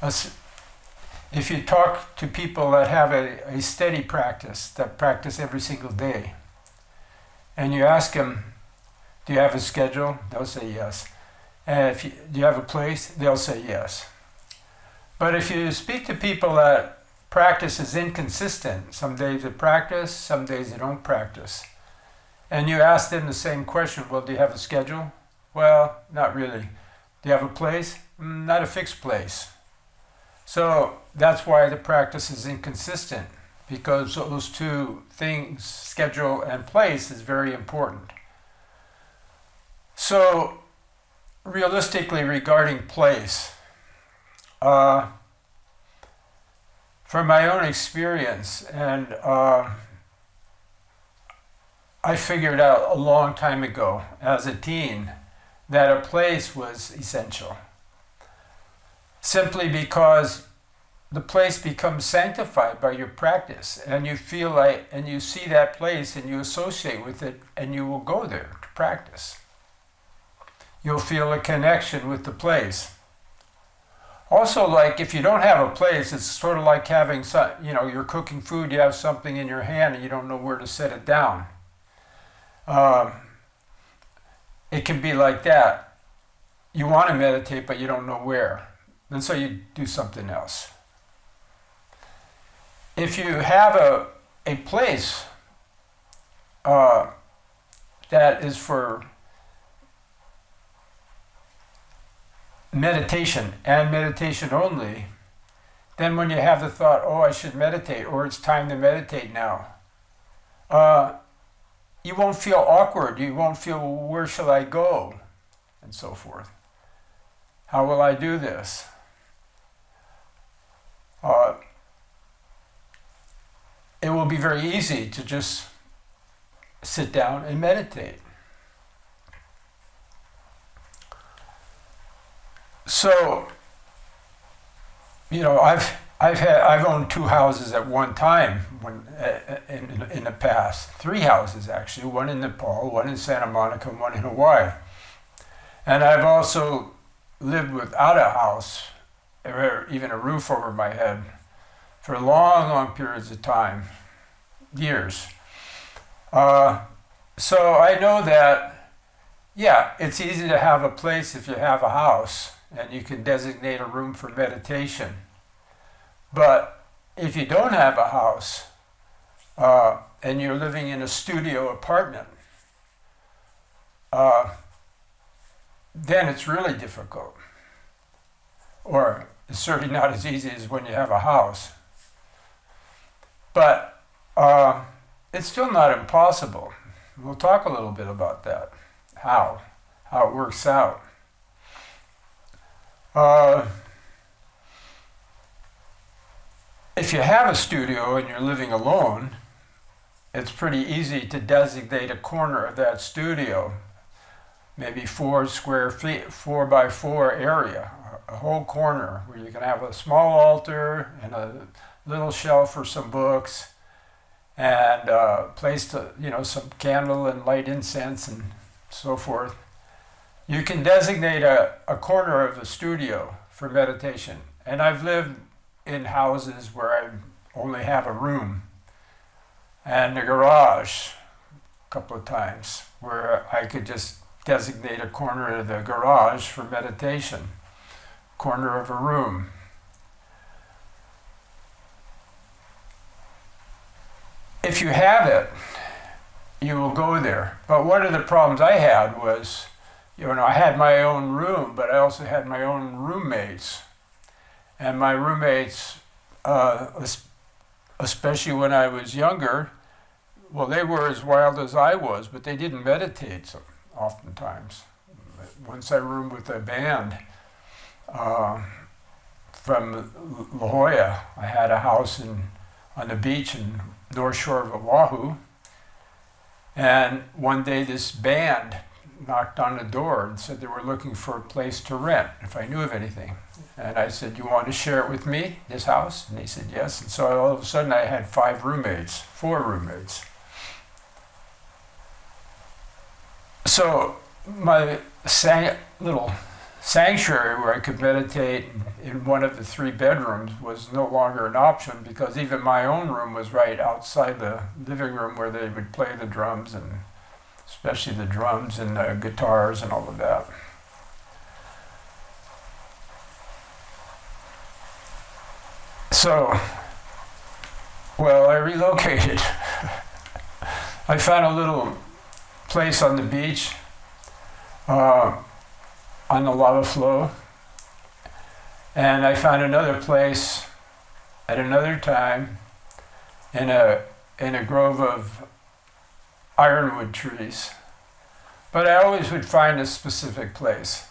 If you talk to people that have a steady practice, that practice every single day, and you ask them, do you have a schedule? They'll say yes. And do you have a place? They'll say yes. But if you speak to people that practice is inconsistent, some days they practice, some days they don't practice, and you ask them the same question, well, do you have a schedule? Well, not really. Do you have a place? Not a fixed place. So that's why the practice is inconsistent, because those two things, schedule and place, is very important. So realistically, regarding place, from my own experience, and I figured out a long time ago as a teen that a place was essential. Simply because the place becomes sanctified by your practice, and you feel like, and you see that place and you associate with it, and you will go there to practice. You'll feel a connection with the place. Also, like if you don't have a place, it's sort of like having some, you're cooking food, you have something in your hand and you don't know where to set it down. It can be like that. You want to meditate, but you don't know where. And so you do something else. If you have a place that is for meditation and meditation only, then when you have the thought, oh, I should meditate, or it's time to meditate now, you won't feel awkward. You won't feel, well, where shall I go? And so forth. How will I do this? It will be very easy to just sit down and meditate. So, I've owned 2 houses at one time in the past. 3 houses actually, one in Nepal, one in Santa Monica, and one in Hawaii. And I've also lived without a house, or even a roof over my head, for long, long periods of time, years. So I know that, yeah, it's easy to have a place if you have a house, and you can designate a room for meditation. But if you don't have a house, and you're living in a studio apartment, then it's really difficult. Or it's certainly not as easy as when you have a house. But it's still not impossible. We'll talk a little bit about that, how it works out. If you have a studio and you're living alone, it's pretty easy to designate a corner of that studio, maybe 4 square feet, 4x4 area, a whole corner where you can have a small altar and a little shelf for some books, and a place to, some candle and light incense and so forth. You can designate a corner of the studio for meditation. And I've lived in houses where I only have a room and a garage a couple of times where I could just designate a corner of the garage for meditation, corner of a room. If you have it, you will go there. But one of the problems I had was, I had my own room, but I also had my own roommates. And my roommates, especially when I was younger, well, they were as wild as I was, but they didn't meditate so oftentimes. Once I roomed with a band from La Jolla. I had a house on the beach in North Shore of Oahu. And one day this band knocked on the door and said they were looking for a place to rent, if I knew of anything. And I said, you want to share it with me, this house? And they said yes. And so all of a sudden I had 4 roommates. So my little sanctuary where I could meditate in one of the 3 bedrooms was no longer an option, because even my own room was right outside the living room where they would play the drums, and especially the drums and the guitars and all of that. So, well, I relocated. I found a little place on the beach, on the lava flow, and I found another place at another time in a grove of ironwood trees. But I always would find a specific place.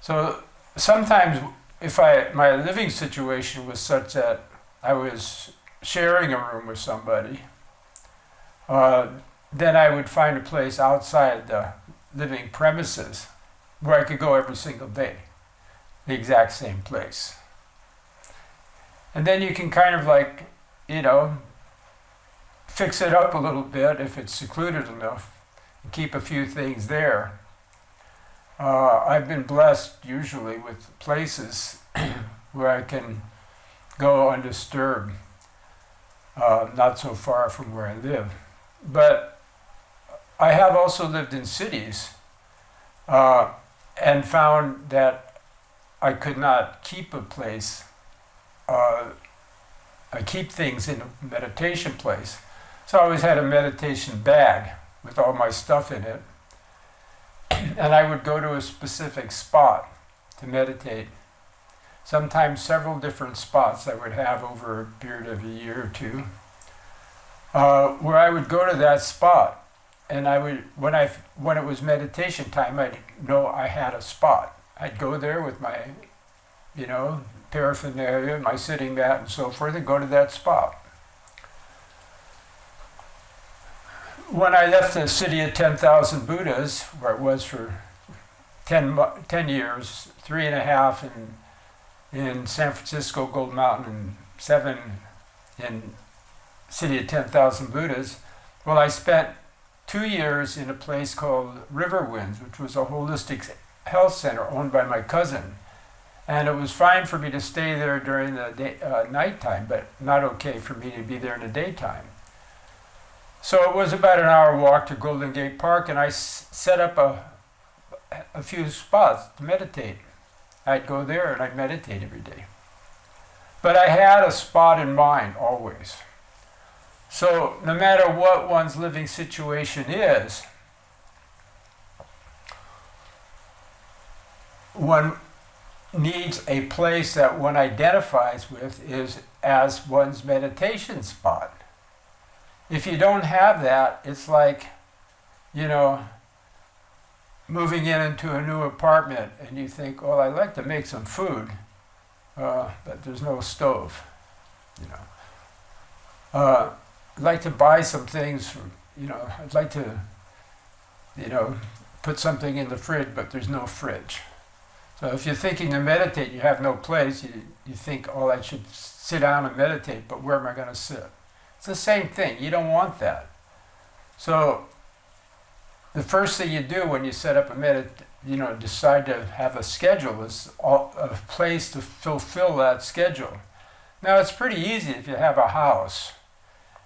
So sometimes if my living situation was such that I was sharing a room with somebody, then I would find a place outside the living premises where I could go every single day, the exact same place. And then you can kind of like, fix it up a little bit if it's secluded enough, and keep a few things there. I've been blessed usually with places where I can go undisturbed, not so far from where I live. But I have also lived in cities and found that I could not keep a place. I keep things in a meditation place. So I always had a meditation bag with all my stuff in it. And I would go to a specific spot to meditate. Sometimes several different spots I would have over a period of a year or two, where I would go to that spot. And I would, when it was meditation time, I'd know I had a spot. I'd go there with my, paraphernalia, my sitting mat and so forth, and go to that spot. When I left the city of 10,000 Buddhas, where it was for 10 years, 3.5 in San Francisco, Gold Mountain, and 7 in city of 10,000 Buddhas, well, I spent 2 years in a place called River Winds, which was a holistic health center owned by my cousin. And it was fine for me to stay there during the nighttime, but not okay for me to be there in the daytime. So it was about an hour walk to Golden Gate Park, and I set up a few spots to meditate. I'd go there and I'd meditate every day. But I had a spot in mind always. So no matter what one's living situation is, one needs a place that one identifies with as one's meditation spot. If you don't have that, it's like, moving into a new apartment and you think, well, I'd like to make some food, but there's no stove, I'd like to buy some things, I'd like to, put something in the fridge, but there's no fridge. So if you're thinking to meditate, you have no place, you think, oh, I should sit down and meditate, but where am I going to sit? It's the same thing. You don't want that. So the first thing you do when you set up a decide to have a schedule is a place to fulfill that schedule. Now it's pretty easy if you have a house,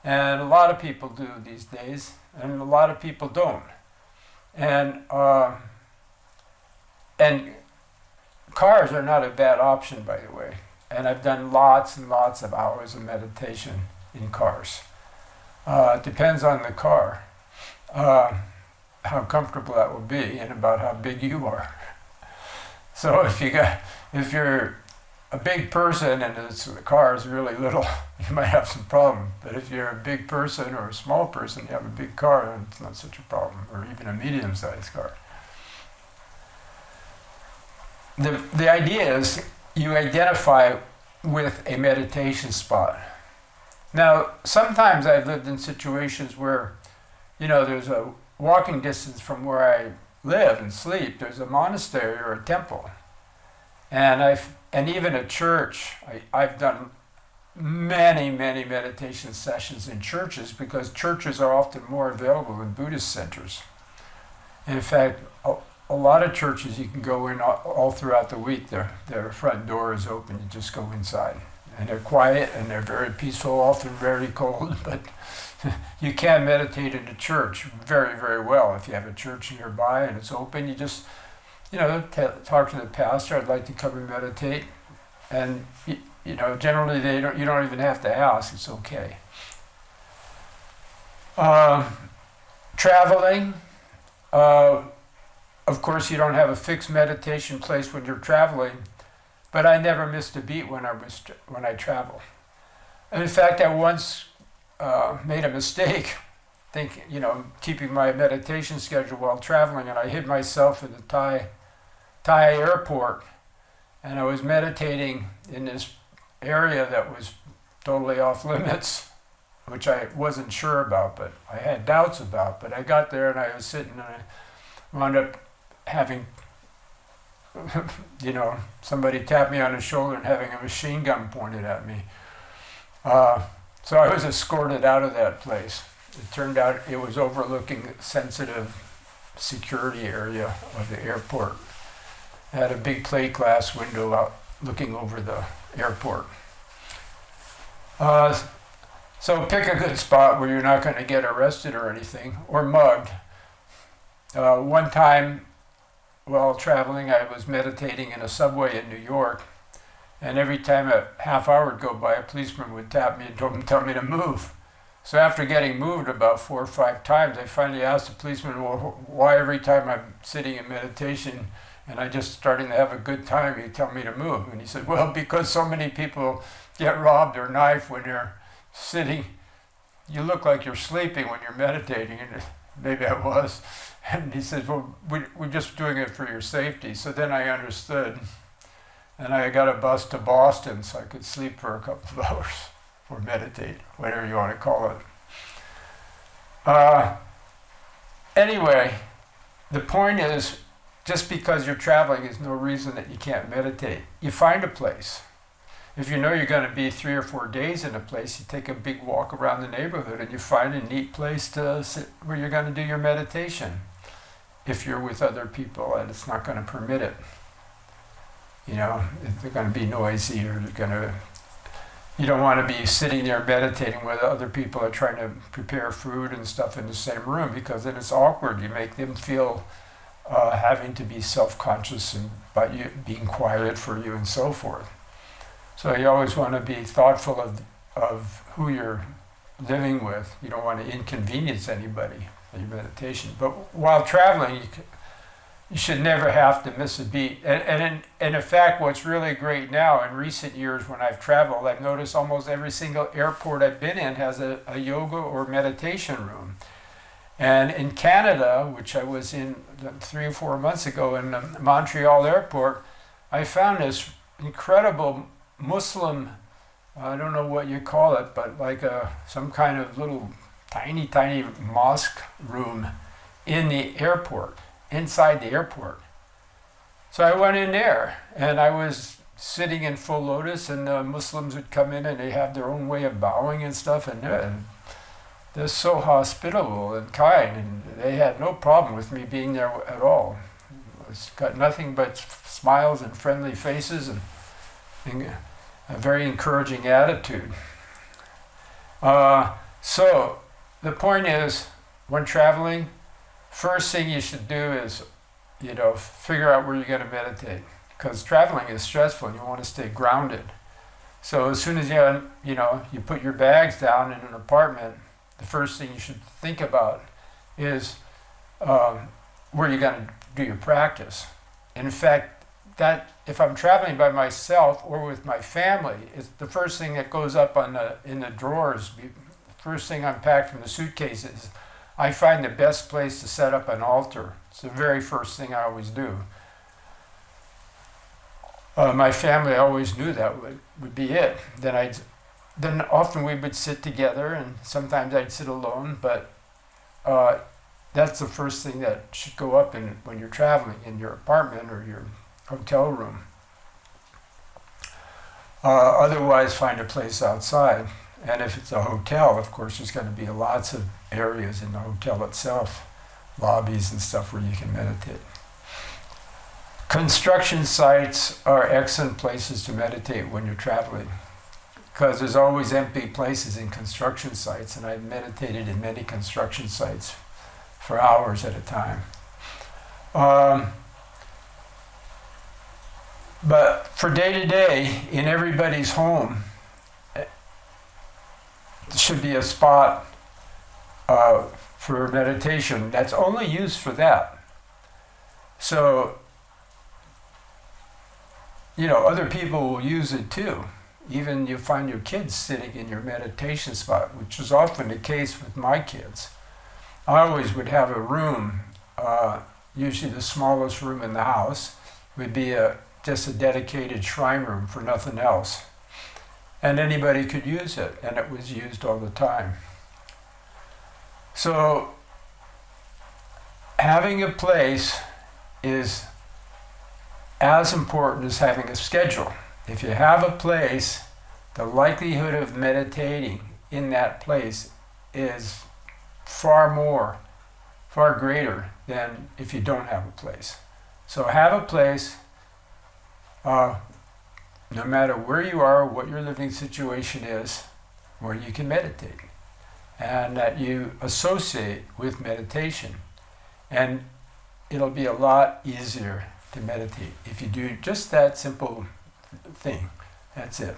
and a lot of people do these days, and a lot of people don't. And cars are not a bad option, by the way. And I've done lots and lots of hours of meditation in cars. It depends on the car, how comfortable that will be, and about how big you are. So if you're a big person and the car is really little, you might have some problem. But if you're a big person or a small person, you have a big car, and it's not such a problem, or even a medium-sized car. The idea is you identify with a meditation spot. Now, sometimes I've lived in situations where, there's a walking distance from where I live and sleep. There's a monastery or a temple, and even a church. I've done many, many meditation sessions in churches because churches are often more available than Buddhist centers. In fact, a lot of churches you can go in all throughout the week. Their front door is open. You just go inside. And they're quiet and they're very peaceful, often very cold, but you can meditate in a church very, very well. If you have a church nearby and it's open, you just, talk to the pastor, I'd like to come and meditate. And, generally you don't even have to ask, it's okay. Traveling, of course you don't have a fixed meditation place when you're traveling, but I never missed a beat when I travel. And in fact, I once made a mistake, keeping my meditation schedule while traveling, and I hid myself in the Thai airport, and I was meditating in this area that was totally off limits, which I wasn't sure about, but I had doubts about. But I got there and I was sitting and I wound up having, somebody tap me on the shoulder and having a machine gun pointed at me. So I was escorted out of that place. It turned out it was overlooking a sensitive security area of the airport. It had a big plate glass window out looking over the airport. So pick a good spot where you're not going to get arrested or anything, or mugged. One time while traveling, I was meditating in a subway in New York, and every time a half hour would go by, a policeman would tap me and tell me to move. So after getting moved about 4 or 5 times, I finally asked the policeman, well, why every time I'm sitting in meditation and I just starting to have a good time, you tell me to move? And he said, well, because so many people get robbed or knifed when they're sitting. You look like you're sleeping when you're meditating. And maybe I was. And he said, well, we're just doing it for your safety. So then I understood. And I got a bus to Boston so I could sleep for a couple of hours or meditate, whatever you want to call it. Anyway, the point is, just because you're traveling is no reason that you can't meditate. You find a place. If you know you're going to be 3 or 4 days in a place, you take a big walk around the neighborhood and you find a neat place to sit where you're going to do your meditation. If you're with other people and it's not going to permit it. If they're going to be noisy or you don't want to be sitting there meditating where the other people are trying to prepare food and stuff in the same room, because then it's awkward. You make them feel having to be self-conscious and about you being quiet for you and so forth. So you always want to be thoughtful of who you're living with. You don't want to inconvenience anybody in your meditation. But while traveling, you should never have to miss a beat. And in fact, what's really great now, in recent years when I've traveled, I've noticed almost every single airport I've been in has a yoga or meditation room. And in Canada, which I was in 3 or 4 months ago in the Montreal airport, I found this incredible Muslim, I don't know what you call it, but like some kind of little tiny mosque room in the airport, inside the airport. So I went in there and I was sitting in full lotus, and the Muslims would come in and they have their own way of bowing and stuff, and they're so hospitable and kind, and they had no problem with me being there at all. It's got nothing but smiles and friendly faces and a very encouraging attitude. So the point is, when traveling, first thing you should do is, figure out where you're going to meditate, because traveling is stressful and you want to stay grounded. So as soon as you put your bags down in an apartment, the first thing you should think about is where you're going to do your practice. And in fact, that if I'm traveling by myself or with my family, it's the first thing that goes up in the drawers. First thing unpacked from the suitcases, I find the best place to set up an altar. It's the very first thing I always do. My family always knew that would be it. Then often we would sit together, and sometimes I'd sit alone, but that's the first thing that should go up when you're traveling, in your apartment or your hotel room. Otherwise, find a place outside. And if it's a hotel, of course, there's going to be lots of areas in the hotel itself, lobbies and stuff where you can meditate. Construction sites are excellent places to meditate when you're traveling, because there's always empty places in construction sites, and I've meditated in many construction sites for hours at a time. But for day to day, in everybody's home, there should be a spot for meditation that's only used for that. So, other people will use it too. Even you find your kids sitting in your meditation spot, which is often the case with my kids. I always would have a room, usually the smallest room in the house, would be just a dedicated shrine room for nothing else. And anybody could use it, and it was used all the time. So, having a place is as important as having a schedule. If you have a place, the likelihood of meditating in that place is far greater than if you don't have a place. So have a place, no matter where you are, what your living situation is, where you can meditate, and that you associate with meditation. And it'll be a lot easier to meditate if you do just that simple thing. That's it.